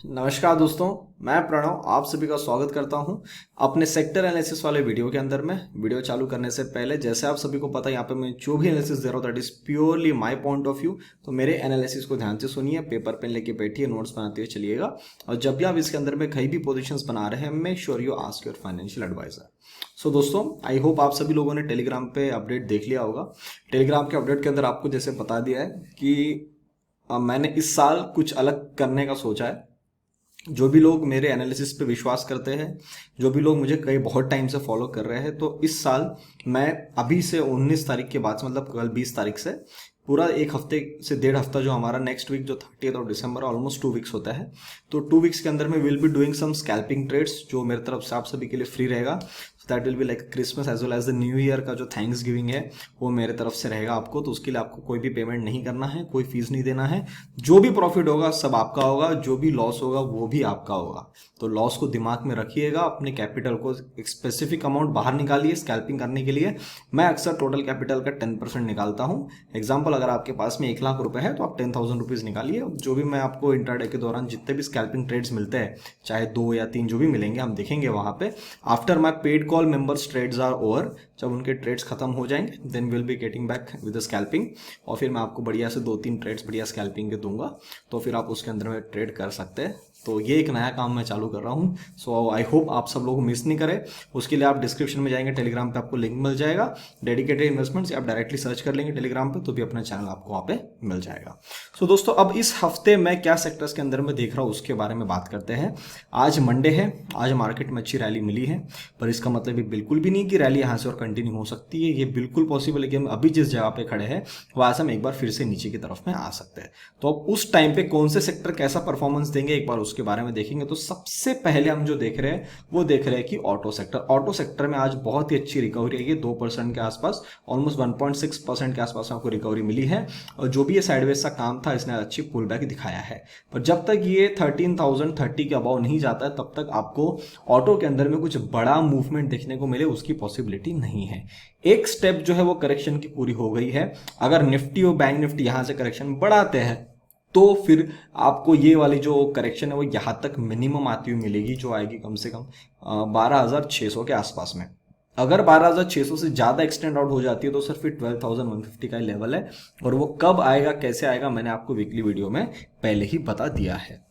नमस्कार दोस्तों, मैं प्रणव आप सभी का स्वागत करता हूं अपने सेक्टर एनालिसिस वाले वीडियो के अंदर में। वीडियो चालू करने से पहले जैसे आप सभी को पता है यहाँ पे मैं जो भी एनालिसिस दे रहा हूँ that is purely my point of view. तो मेरे एनालिसिस को ध्यान से सुनिए, पेपर पेन लेके बैठिए, नोट्स बनाते हुए चलिएगा। और जब भी आप इसके अंदर में कहीं भी पोजिशन बना रहे हैं, make sure you ask your financial advisor. So दोस्तों, आई होप आप सभी लोगों ने टेलीग्राम पे अपडेट देख लिया होगा। टेलीग्राम के अपडेट के अंदर आपको जैसे बता दिया है कि मैंने इस साल कुछ अलग करने का सोचा है। जो भी लोग मेरे एनालिसिस पे विश्वास करते हैं, जो भी लोग मुझे कई बहुत टाइम से फॉलो कर रहे हैं, तो इस साल मैं अभी से 19 तारीख के बाद से, मतलब कल 20 तारीख से पूरा एक हफ्ते से डेढ़ हफ्ता जो हमारा नेक्स्ट वीक जो 30 ऑफ दिसंबर ऑलमोस्ट 2 वीक्स होता है, तो 2 वीक्स के अंदर में will be doing some scalping trades जो मेरी तरफ से आप सभी के लिए फ्री रहेगा। That will be like Christmas as well as the new year का जो थैंक्स गिविंग है वो मेरे तरफ से रहेगा आपको। तो उसके लिए आपको कोई भी पेमेंट नहीं करना है, कोई फीस नहीं देना है। जो भी प्रॉफिट होगा सब आपका होगा, जो भी लॉस होगा वो भी आपका होगा। तो लॉस को दिमाग में रखिएगा, अपने कैपिटल को एक स्पेसिफिक अमाउंट बाहर निकालिए स्कैल्पिंग करने के लिए। मैं अक्सर टोटल कैपिटल का 10% निकालता हूँ। एग्जाम्पल, अगर आपके पास में 1 लाख रुपए है तो आप 10,000 रुपीज निकालिए। जो भी मैं आपको इंट्राडे के दौरान जितने भी स्कैल्पिंग ट्रेड्स मिलते हैं, चाहे 2 या 3 जो भी मिलेंगे, हम देखेंगे वहां पे। After my paid call members trades are over, जब उनके ट्रेड्स खत्म हो जाएंगे then will be getting back with scalping. और फिर मैं आपको बढ़िया से 2-3 ट्रेड्स बढ़िया स्कैल्पिंग के दूंगा, तो फिर आप उसके अंदर में ट्रेड कर सकते हैं। तो ये एक नया काम मैं चालू कर रहा हूँ। सो आई होप आप सब लोग मिस नहीं करें। उसके लिए आप डिस्क्रिप्शन में जाएंगे, टेलीग्राम पे आपको लिंक मिल जाएगा, डेडिकेटेड इन्वेस्टमेंट्स। आप डायरेक्टली सर्च कर लेंगे टेलीग्राम पे तो भी अपना चैनल आपको वहाँ पे मिल जाएगा। सो दोस्तों, अब इस हफ्ते मैं क्या सेक्टर्स के अंदर में देख रहा हूँ उसके बारे में बात करते हैं। आज मंडे है, आज मार्केट में अच्छी रैली मिली है, पर इसका मतलब ये बिल्कुल भी नहीं कि रैली यहाँ से और कंटिन्यू हो सकती है। ये बिल्कुल पॉसिबल है कि हम अभी जिस जगह पे खड़े हैं वहां से हम एक बार फिर से नीचे की तरफ में आ सकते हैं। तो अब उस टाइम पे कौन से सेक्टर कैसा परफॉर्मेंस देंगे एक बार उसके बारे में देखेंगे। तो सबसे पहले हम जो देख रहे हैं वो देख रहे हैं कि ऑटो सेक्टर में आज बहुत ही अच्छी रिकवरी आई है, 2% के आसपास, ऑलमोस्ट 1.6% के आसपास आपको रिकवरी मिली है। और जो भी ये साइडवेज सा काम था इसने अच्छी पुल बैक दिखाया है। पर जब तक ये 13,030 के अबाव नहीं जाता है तब तक आपको ऑटो के अंदर में कुछ बड़ा मूवमेंट देखने को मिले उसकी पॉसिबिलिटी नहीं है। एक स्टेप जो है वो करेक्शन की पूरी हो गई है। अगर निफ्टी और बैंक निफ्टी यहां से करेक्शन बढ़ाते हैं तो फिर आपको ये वाली जो करेक्शन है वो यहां तक मिनिमम आती हुई मिलेगी, जो आएगी कम से कम 12,600 के आसपास में। अगर 12,600 से ज्यादा एक्सटेंड आउट हो जाती है तो सर फिर 12,150 का लेवल है। और वो कब आएगा, कैसे आएगा, मैंने आपको वीकली वीडियो में पहले ही बता दिया है।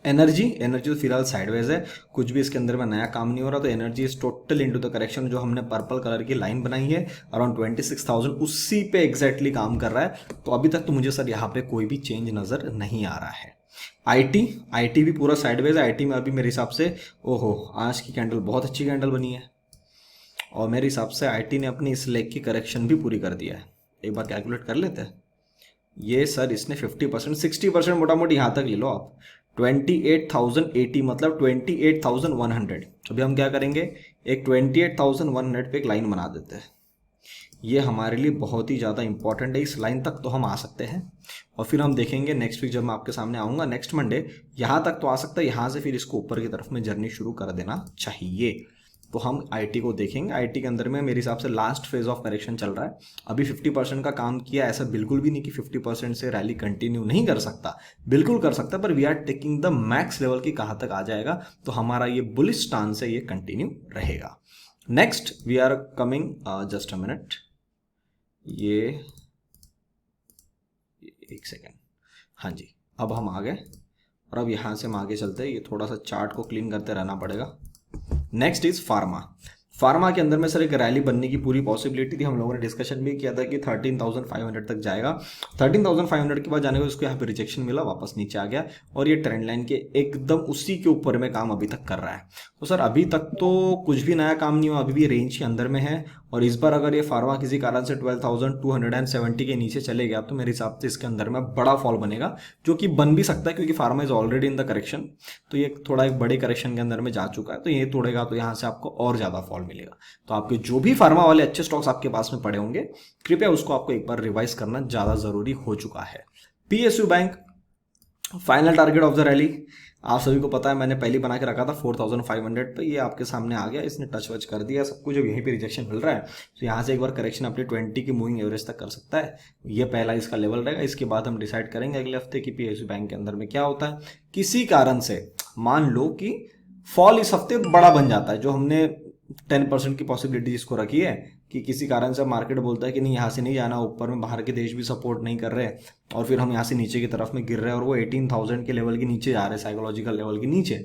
एनर्जी तो फिलहाल साइडवेज है, कुछ भी इसके अंदर में नया काम नहीं हो रहा। तो energy is total into the correction. जो हमने पर्पल कलर की लाइन बनाई है अराउंड 26,000, उसी पे एग्जैक्टली काम कर रहा है। तो अभी तक तो मुझे सर यहाँ पे कोई भी चेंज नजर नहीं आ रहा है। आईटी भी पूरा साइडवेज है। आईटी में अभी मेरे हिसाब से, ओहो, आज की कैंडल बहुत अच्छी कैंडल बनी है और मेरे हिसाब से आईटी ने अपनी इस लेग की करेक्शन भी पूरी कर दिया है। एक बार कैलकुलेट कर लेते हैं। ये सर इसने 50%, 60% मोटा मोटी यहाँ तक ले लो आप। 28,080 मतलब 28,100। अभी हम क्या करेंगे, एक 28,100 पे एक लाइन बना देते हैं। ये हमारे लिए बहुत ही ज़्यादा इंपॉर्टेंट है। इस लाइन तक तो हम आ सकते हैं और फिर हम देखेंगे नेक्स्ट वीक जब मैं आपके सामने आऊँगा, नेक्स्ट मंडे, यहाँ तक तो आ सकता है। यहाँ से फिर इसको ऊपर की तरफ में जर्नी शुरू कर देना चाहिए। तो हम आईटी को देखेंगे। आईटी के अंदर में मेरे हिसाब से लास्ट फेज ऑफ करेक्शन चल रहा है। अभी 50% का काम किया, ऐसा बिल्कुल भी नहीं कि 50% से रैली कंटिन्यू नहीं कर सकता, बिल्कुल कर सकता, पर we are taking the max level की कहाँ तक आ जाएगा। तो हमारा ये बुलिश स्टांस है, ये कंटिन्यू रहेगा। Next we are coming, just a minute, ये एक सेकेंड, हाँ जी, अब हम आ गए। और अब यहाँ से हम आगे चलते हैं। ये थोड़ा सा चार्ट को क्लीन करते रहना पड़ेगा। नेक्स्ट इज फार्मा के अंदर में सर एक रैली बनने की पूरी पॉसिबिलिटी थी। हम लोगों ने डिस्कशन भी किया था कि 13,500 तक जाएगा। 13,500 के बाद जाने को उसको यहाँ पे रिजेक्शन मिला, वापस नीचे आ गया और ये ट्रेंड लाइन के एकदम उसी के ऊपर में काम अभी तक कर रहा है। तो सर अभी तक तो कुछ भी नया काम नहीं हुआ, अभी भी रेंज के अंदर में है। और इस बार अगर ये फार्मा किसी कारण से 12,270 के नीचे चले गया तो मेरे हिसाब से इसके अंदर में बड़ा फॉल बनेगा, जो कि बन भी सकता है क्योंकि pharma is already in the correction. तो ये थोड़ा एक बड़े करेक्शन के अंदर में जा चुका है, तो ये तोड़ेगा तो यहाँ से आपको और ज्यादा फॉल मिलेगा। तो आपके जो भी फार्मा वाले अच्छे स्टॉक्स आपके पास में पड़े होंगे, कृपया उसको आपको एक बार रिवाइज करना ज्यादा जरूरी हो चुका है। PSU bank, final target of the rally, आप सभी को पता है मैंने पहले बना के रखा था 4500 पे, ये आपके सामने आ गया, इसने टच वच कर दिया सब कुछ। अब यहीं पे रिजेक्शन मिल रहा है, तो यहाँ से एक बार करेक्शन अपने 20 की मूविंग एवरेज तक कर सकता है। ये पहला इसका लेवल रहेगा। इसके बाद हम डिसाइड करेंगे अगले हफ्ते कि पीएसयू बैंक के अंदर में क्या होता है। किसी कारण से मान लो कि फॉल इस हफ्ते बड़ा बन जाता है, जो हमने 10% की पॉसिबिलिटी जिसको रखी है कि किसी कारण से मार्केट बोलता है कि नहीं यहाँ से नहीं जाना, ऊपर में बाहर के देश भी सपोर्ट नहीं कर रहे, और फिर हम यहाँ से नीचे की तरफ में गिर रहे हैं और वो 18,000 के लेवल के नीचे जा रहे हैं, साइकोलॉजिकल लेवल के नीचे।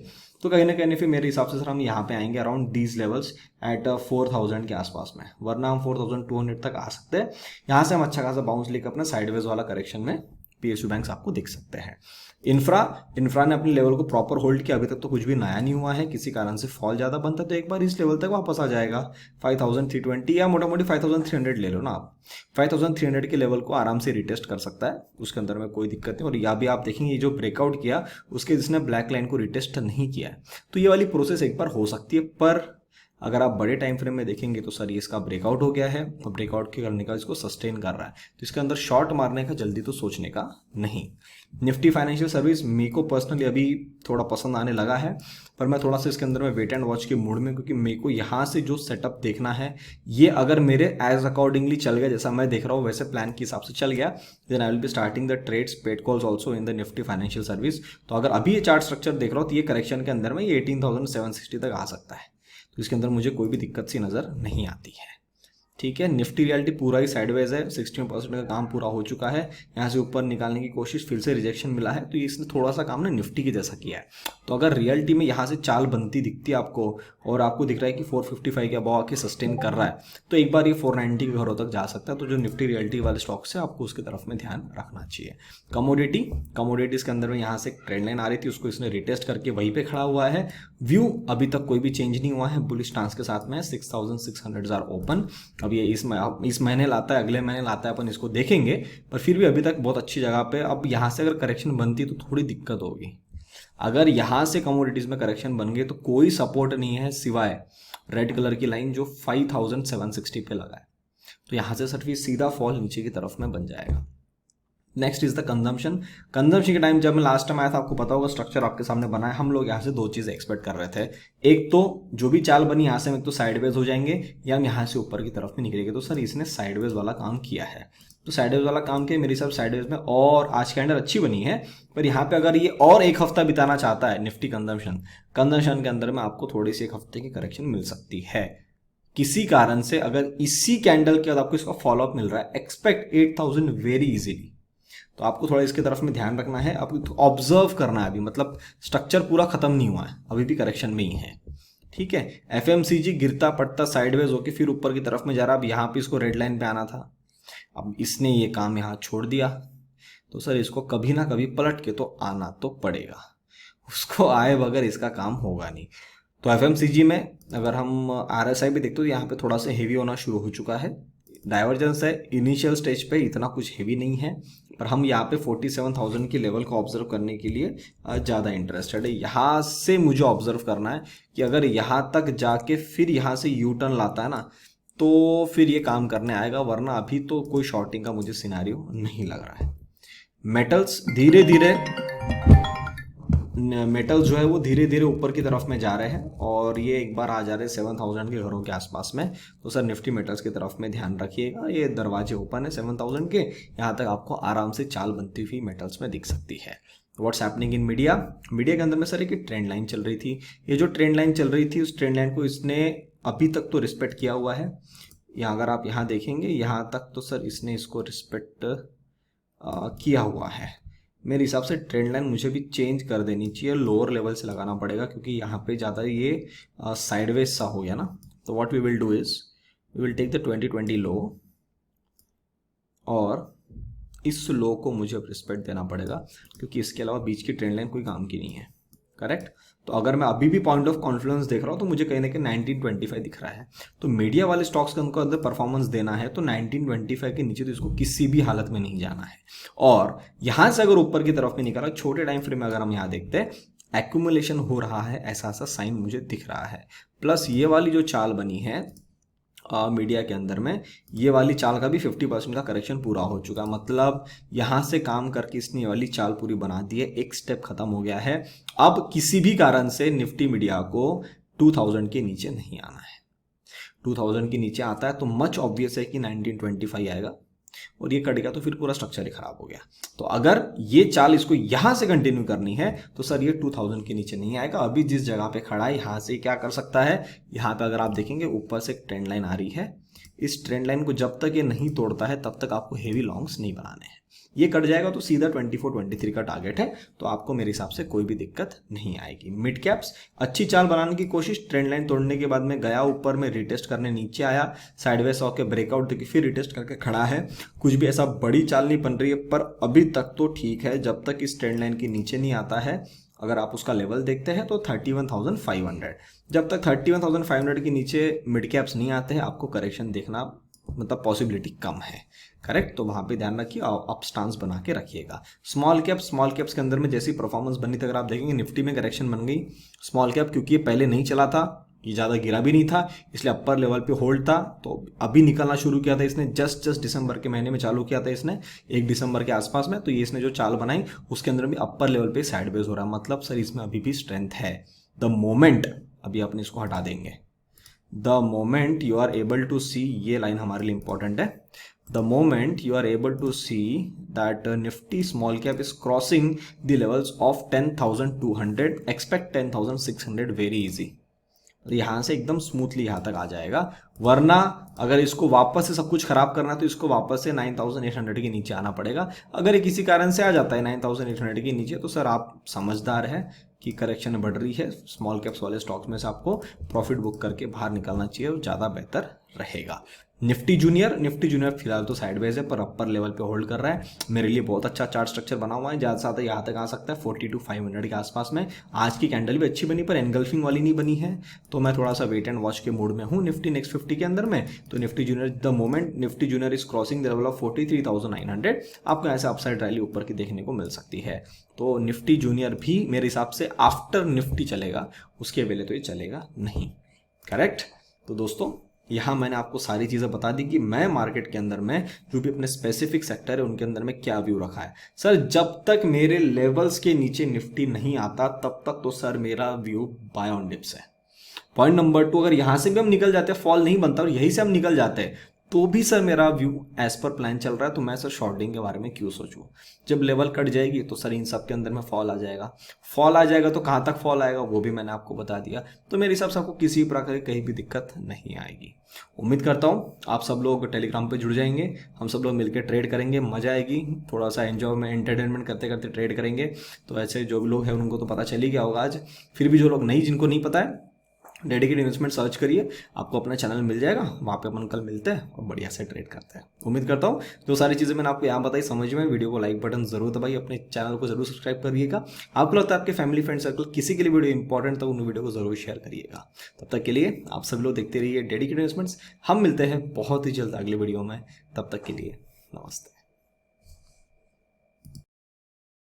तो कहीं ना कहीं फिर मेरे हिसाब से सर हम यहाँ पे आएंगे अराउंड दीज लेवल्स एट 4,000 के आसपास में, वरना हम 4,200 तक आ सकते हैं। यहाँ से हम अच्छा खासा बाउंस लेकर अपना साइडवेज वाला करेक्शन में पीएसयू बैंक्स आपको दिख सकते हैं। इंफ्रा ने अपने लेवल को प्रॉपर होल्ड किया, अभी तक तो कुछ भी नया नहीं हुआ है। किसी कारण से फॉल ज्यादा बनता है तो एक बार इस लेवल तक वापस आ जाएगा 5,320 या मोटा मोटी 5,300 ले लो ना आप। 5,300 के लेवल को आराम से रिटेस्ट कर सकता है, उसके अंदर में कोई दिक्कत नहीं। और या भी आप देखेंगे ये जो ब्रेकआउट किया उसके जिसने ब्लैक लाइन को रिटेस्ट नहीं किया है, तो ये वाली प्रोसेस एक बार हो सकती है। पर अगर आप बड़े टाइम फ्रेम में देखेंगे तो सर ये इसका ब्रेकआउट हो गया है और ब्रेकआउट के करने का इसको सस्टेन कर रहा है, तो इसके अंदर शॉर्ट मारने का जल्दी तो सोचने का नहीं। निफ्टी फाइनेंशियल सर्विस मेरे को पर्सनली अभी थोड़ा पसंद आने लगा है, पर मैं थोड़ा सा इसके अंदर में वेट एंड वॉच के मूड में, क्योंकि मेरे को यहाँ से जो सेटअप देखना है ये अगर मेरे एज अकॉर्डिंगली चल गया, जैसा मैं देख रहा हूँ वैसे प्लान के हिसाब से चल गया, then I will be starting the trades paid calls also in the Nifty financial service. तो अगर अभी ये चार्ट स्ट्रक्चर देख रहा हूँ तो ये करेक्शन के अंदर में ये 18,760 तक आ सकता है, तो इसके अंदर मुझे कोई भी दिक्कत सी नज़र नहीं आती है। ठीक है, निफ्टी रियलिटी पूरा ही साइडवेज है, 60% का काम पूरा हो चुका है। यहाँ से ऊपर निकालने की कोशिश, फिर से रिजेक्शन मिला है, तो इसने थोड़ा सा काम ना निफ्टी के जैसा किया है। तो अगर रियलिटी में यहाँ से चाल बनती दिखती है आपको और आपको दिख रहा है कि 455 के अबव आके सस्टेन कर रहा है, तो एक बार ये 490 के घरों तक जा सकता है। तो जो निफ्टी रियलिटी वाले स्टॉक्स है आपको उसकी तरफ में ध्यान रखना चाहिए। कमोडिटीज के अंदर में यहाँ से एक ट्रेंड लाइन आ रही थी, उसको इसने रिटेस्ट करके वहीं पे खड़ा हुआ है। व्यू अभी तक कोई भी चेंज नहीं हुआ है, बुलिश स्टांस के साथ में 6,600 आर ओपन। अब ये इस महीने लाता है, अगले महीने लाता है, अपन इसको देखेंगे, पर फिर भी अभी तक बहुत अच्छी जगह पे। अब यहाँ से अगर करेक्शन बनती तो थोड़ी दिक्कत होगी। अगर यहाँ से कमोडिटीज में करेक्शन बन गए तो कोई सपोर्ट नहीं है सिवाय रेड कलर की लाइन जो 5,760 पे लगा है, तो यहाँ से सिर्फ सीधा फॉल नीचे की तरफ में बन जाएगा। नेक्स्ट इज द कंजम्पशन के टाइम जब मैं लास्ट टाइम आया था, आपको पता होगा स्ट्रक्चर आपके सामने बना है। हम लोग यहाँ से दो चीज़ एक्सपेक्ट कर रहे थे, एक तो जो भी चाल बनी यहाँ से हम एक तो साइडवेज हो जाएंगे या हम यहाँ से ऊपर की तरफ में निकलेंगे। तो सर इसने साइडवेज वाला काम किया है, तो साइडवेज वाला काम किया मेरे हिसाब साइडवेज में, और आज के अंडर अच्छी बनी है। पर यहाँ पे अगर ये और एक हफ्ता बिताना चाहता है निफ्टी कंजम्पशन के अंदर में आपको थोड़ी सी एक हफ्ते की करेक्शन मिल सकती है किसी कारण से। अगर इसी कैंडल के बाद आपको इसका फॉलोअप मिल रहा है, एक्सपेक्ट 8,000 वेरी इजीली। तो आपको थोड़ा इसके तरफ में ध्यान रखना है, आपको ऑब्जर्व करना है अभी, मतलब स्ट्रक्चर पूरा खत्म नहीं हुआ है, अभी भी करेक्शन में ही है। ठीक है, एफएमसीजी गिरता पड़ता साइडवेज होके फिर ऊपर की तरफ में जा रहा। अब यहाँ पे इसको रेड लाइन पे आना था, अब इसने ये काम यहाँ छोड़ दिया, तो सर इसको कभी ना कभी पलट के तो आना तो पड़ेगा, उसको आए बगैर इसका काम होगा नहीं। तो एफएमसीजी में अगर हम आरएसआई भी देखते हो, यहाँ पे थोड़ा सा हेवी होना शुरू हो चुका है, डाइवर्जेंस है इनिशियल स्टेज पे, इतना कुछ हेवी नहीं है, पर हम यहाँ पे 47,000 के लेवल को ऑब्जर्व करने के लिए ज़्यादा इंटरेस्टेड है। यहाँ से मुझे ऑब्जर्व करना है कि अगर यहाँ तक जाके फिर यहाँ से यू टर्न लाता है ना, तो फिर ये काम करने आएगा, वरना अभी तो कोई शॉर्टिंग का मुझे सिनेरियो नहीं लग रहा है। मेटल्स धीरे धीरे जो है वो धीरे धीरे ऊपर की तरफ में जा रहे हैं, और ये एक बार आ जा रहे हैं 7,000 के घरों के आसपास में। तो सर निफ्टी मेटल्स की तरफ में ध्यान रखिएगा, ये दरवाजे ओपन है 7,000 के, यहाँ तक आपको आराम से चाल बनती हुई मेटल्स में दिख सकती है। व्हाट्स हैपनिंग इन मीडिया के अंदर में सर एक ट्रेंड लाइन चल रही थी, ये जो ट्रेंड लाइन चल रही थी उस ट्रेंड लाइन को इसने अभी तक तो रिस्पेक्ट किया हुआ है। यहाँ अगर आप यहाँ देखेंगे यहाँ तक तो सर इसने इसको रिस्पेक्ट किया हुआ है। मेरे हिसाब से ट्रेंड लाइन मुझे भी चेंज कर देनी चाहिए, लोअर लेवल से लगाना पड़ेगा, क्योंकि यहाँ पे ज़्यादा ये साइडवेज सा हो गया ना। तो what we will do is we will take the 2020 low, और इस लो को मुझे अब रिस्पेक्ट देना पड़ेगा, क्योंकि इसके अलावा बीच की ट्रेंड लाइन कोई काम की नहीं है। करेक्ट। तो अगर मैं अभी भी पॉइंट ऑफ कॉन्फिडेंस देख रहा हूँ तो मुझे कहीं ना कहीं 1925 दिख रहा है। तो मीडिया वाले स्टॉक्स का उनको अंदर परफॉर्मेंस देना है तो 1925 के नीचे तो इसको किसी भी हालत में नहीं जाना है। और यहाँ से अगर ऊपर की तरफ में निकला, छोटे टाइम फ्रेम में अगर हम यहाँ देखते हैं एक्यूमुलेशन हो रहा है, ऐसा साइन मुझे दिख रहा है। प्लस ये वाली जो चाल बनी है मीडिया के अंदर में ये वाली चाल का भी 50% का करेक्शन पूरा हो चुका है। मतलब यहाँ से काम करके इसने ये वाली चाल पूरी बना दी है, एक स्टेप खत्म हो गया है। अब किसी भी कारण से निफ्टी मीडिया को 2000 के नीचे नहीं आना है। 2000 के नीचे आता है तो मच ऑब्वियस है कि 1925 आएगा, और ये कट गया तो फिर पूरा स्ट्रक्चर ही खराब हो गया। तो अगर ये चाल इसको यहां से कंटिन्यू करनी है तो सर ये 2000 के नीचे नहीं आएगा। अभी जिस जगह पे खड़ा है यहां से क्या कर सकता है, यहां पे अगर आप देखेंगे ऊपर से एक ट्रेंड लाइन आ रही है, इस ट्रेंड लाइन को जब तक ये नहीं तोड़ता है तब तक आपको हेवी लॉन्ग्स नहीं बनाने हैं। ये कट जाएगा तो सीधा 24-23 का टारगेट है, तो आपको मेरे हिसाब से कोई भी दिक्कत नहीं आएगी। मिड कैप्स अच्छी चाल बनाने की कोशिश, ट्रेंड लाइन तोड़ने के बाद में गया ऊपर में, रिटेस्ट करने नीचे आया, साइडवेज होकर ब्रेकआउट देखिए, फिर रिटेस्ट करके खड़ा है। कुछ भी ऐसा बड़ी चाल नहीं बन रही है, पर अभी तक तो ठीक है जब तक इस ट्रेंड लाइन के नीचे नहीं आता है। अगर आप उसका लेवल देखते हैं तो 31,500, जब तक 31,500 के नीचे मिड कैप्स नहीं आते हैं आपको करेक्शन देखना मतलब पॉसिबिलिटी कम है। करेक्ट, तो वहां पे ध्यान रखिए, अप स्टांस बना के रखिएगा। स्मॉल कैप्स के अंदर में जैसी परफॉर्मेंस बनी थी, अगर आप देखेंगे निफ्टी में करेक्शन बन गई। स्मॉल कैप क्योंकि ये पहले नहीं चला था, ये ज़्यादा गिरा भी नहीं था, इसलिए अपर लेवल पे होल्ड था, तो अभी निकलना शुरू किया था इसने, जस्ट दिसंबर के महीने में चालू किया था इसने, 1 दिसंबर के आसपास में। तो ये इसने जो चाल बनाई उसके अंदर भी अपर लेवल पे साइडवेज हो रहा है, मतलब सर इसमें अभी भी स्ट्रेंथ है। द मोमेंट, अभी अपने इसको हटा देंगे, the moment you are able to see, ये लाइन हमारे लिए इंपॉर्टेंट है, the moment you are able to see that Nifty small cap is crossing the levels of 10,200, expect 10,600 very easy। यहां से एकदम स्मूथली यहां तक आ जाएगा, वरना अगर इसको वापस से सब कुछ खराब करना है तो इसको वापस से 9,800 के नीचे आना पड़ेगा। अगर ये किसी कारण से आ जाता है 9,800 के नीचे तो सर आप समझदार है कि करेक्शन बढ़ रही है, स्मॉल कैप्स वाले स्टॉक्स में से आपको प्रॉफिट बुक करके बाहर निकलना चाहिए और ज़्यादा बेहतर रहेगा। निफ्टी जूनियर फिलहाल तो साइडवेज है पर अपर लेवल पे होल्ड कर रहा है। मेरे लिए बहुत अच्छा चार्ट स्ट्रक्चर बना हुआ है, ज़्यादा से ज़्यादा यहाँ तक आ सकता है 42,500 के आसपास में। आज की कैंडल भी अच्छी बनी पर एनगल्फिंग वाली नहीं बनी है, तो मैं थोड़ा सा वेट एंड वॉच के मूड में हूँ निफ्टी नेक्स्ट 50 के अंदर में। तो Nifty junior, the moment Nifty junior is crossing the level of 43,900, आपको ऐसे अपसाइड रैली ऊपर की देखने को मिल सकती है। तो निफ्टी जूनियर भी मेरे हिसाब से आफ्टर निफ्टी चलेगा, उसके पहले तो ये चलेगा नहीं। करेक्ट, तो दोस्तों यहाँ मैंने आपको सारी चीज़ें बता दी कि मैं मार्केट के अंदर में जो भी अपने स्पेसिफिक सेक्टर है उनके अंदर में क्या व्यू रखा है। सर जब तक मेरे लेवल्स के नीचे निफ्टी नहीं आता तब तक तो सर मेरा व्यू बाय ऑन डिप्स है। पॉइंट नंबर 2, अगर यहाँ से भी हम निकल जाते हैं, फॉल नहीं बनता और यहीं से हम निकल जाते हैं तो भी सर मेरा व्यू एज पर प्लान चल रहा है, तो मैं सर शॉर्टिंग के बारे में क्यों सोचूं। जब लेवल कट जाएगी तो सर इन सब के अंदर में फॉल आ जाएगा, तो कहाँ तक फॉल आएगा वो भी मैंने आपको बता दिया। तो मेरे हिसाब से आपको किसी प्रकार की कहीं भी दिक्कत नहीं आएगी। उम्मीद करता हूँ आप सब लोग टेलीग्राम पे जुड़ जाएंगे, हम सब लोग मिलकर ट्रेड करेंगे, मजा आएगी, थोड़ा सा एंजॉय में एंटरटेनमेंट करते करते ट्रेड करेंगे। तो ऐसे जो भी लोग हैं उनको तो पता चल ही गया होगा आज, फिर भी जो लोग नहीं, जिनको नहीं पता है, डेडिकेटेड इन्वेस्टमेंट सर्च करिए, आपको अपना चैनल मिल जाएगा, वहाँ पे अपन कल मिलते हैं और बढ़िया से ट्रेड करते हैं। उम्मीद करता हूँ जो सारी चीज़ें मैंने आपको यहाँ बताई समझ में, वीडियो को लाइक बटन जरूर दबाइए, अपने चैनल को जरूर सब्सक्राइब करिएगा। आपको लगता है आपके फैमिली फ्रेंड सर्कल किसी के लिए वीडियो इंपॉर्टेंट तो उन वीडियो को जरूर शेयर करिएगा। तब तक के लिए आप सभी लोग देखते रहिए डेडिकेटेड इन्वेस्टमेंट्स। हम मिलते हैं बहुत ही जल्द अगले वीडियो में, तब तक के लिए नमस्ते।